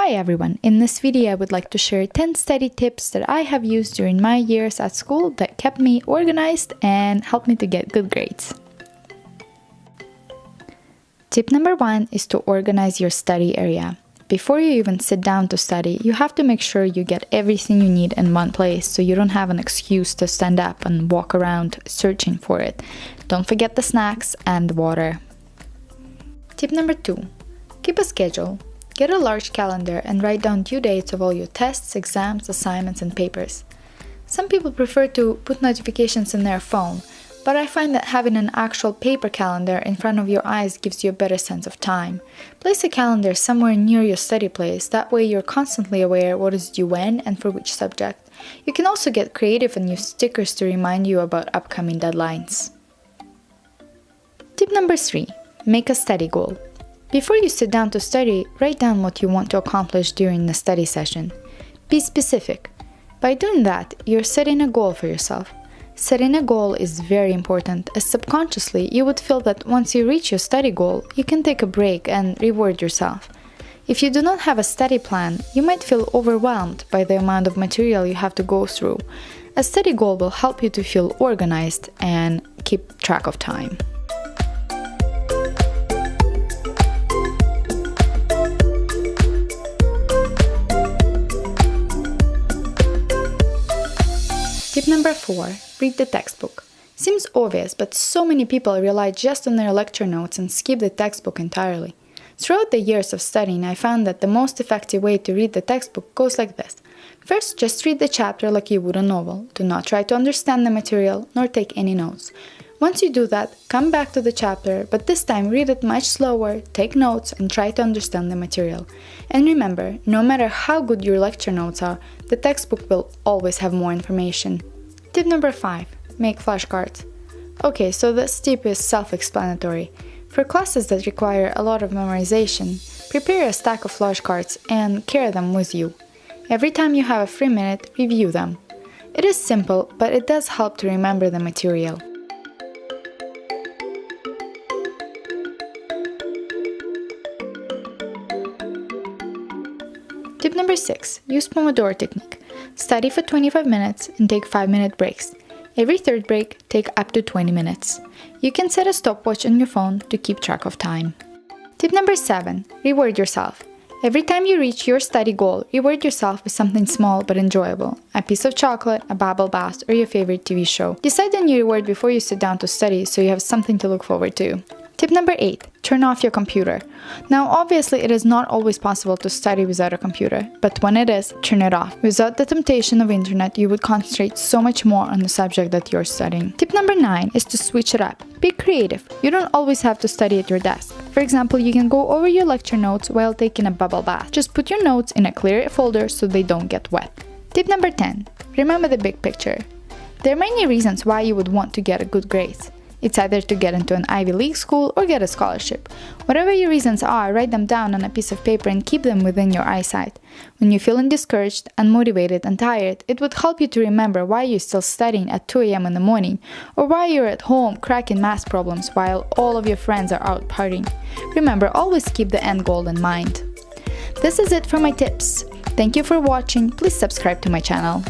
Hi everyone, in this video I would like to share 10 study tips that I have used during my years at school that kept me organized and helped me to get good grades. Tip number 1 is to organize your study area. Before you even sit down to study, you have to make sure you get everything you need in one place so you don't have an excuse to stand up and walk around searching for it. Don't forget the snacks and the water. Tip number 2. Keep a schedule. Get a large calendar and write down due dates of all your tests, exams, assignments, and papers. Some people prefer to put notifications in their phone, but I find that having an actual paper calendar in front of your eyes gives you a better sense of time. Place a calendar somewhere near your study place, that way you're constantly aware what is due when and for which subject. You can also get creative and use stickers to remind you about upcoming deadlines. Tip number 3. Make a study goal. Before you sit down to study, write down what you want to accomplish during the study session. Be specific. By doing that, you're setting a goal for yourself. Setting a goal is very important, as subconsciously you would feel that once you reach your study goal, you can take a break and reward yourself. If you do not have a study plan, you might feel overwhelmed by the amount of material you have to go through. A study goal will help you to feel organized and keep track of time. Tip number 4. Read the textbook. Seems obvious, but so many people rely just on their lecture notes and skip the textbook entirely. Throughout the years of studying, I found that the most effective way to read the textbook goes like this. First, just read the chapter like you would a novel. Do not try to understand the material, nor take any notes. Once you do that, come back to the chapter, but this time read it much slower, take notes, and try to understand the material. And remember, no matter how good your lecture notes are, the textbook will always have more information. Tip number 5. Make flashcards. Okay, so this tip is self-explanatory. For classes that require a lot of memorization, prepare a stack of flashcards and carry them with you. Every time you have a free minute, review them. It is simple, but it does help to remember the material. Tip number 6. Use Pomodoro technique. Study for 25 minutes and take 5-minute breaks. Every third break, take up to 20 minutes. You can set a stopwatch on your phone to keep track of time. Tip number 7. Reward yourself. Every time you reach your study goal, reward yourself with something small but enjoyable. A piece of chocolate, a bubble bath, or your favorite TV show. Decide on your reward before you sit down to study so you have something to look forward to. Tip number 8. Turn off your computer. Now, obviously, it is not always possible to study without a computer, but when it is, turn it off. Without the temptation of internet, you would concentrate so much more on the subject that you're studying. Tip number 9 is to switch it up. Be creative. You don't always have to study at your desk. For example, you can go over your lecture notes while taking a bubble bath. Just put your notes in a clear folder so they don't get wet. Tip number 10. Remember the big picture. There are many reasons why you would want to get a good grade. It's either to get into an Ivy League school or get a scholarship. Whatever your reasons are, write them down on a piece of paper and keep them within your eyesight. When you're feeling discouraged, unmotivated, and tired, it would help you to remember why you're still studying at 2 a.m. in the morning, or why you're at home cracking math problems while all of your friends are out partying. Remember, always keep the end goal in mind. This is it for my tips. Thank you for watching. Please subscribe to my channel.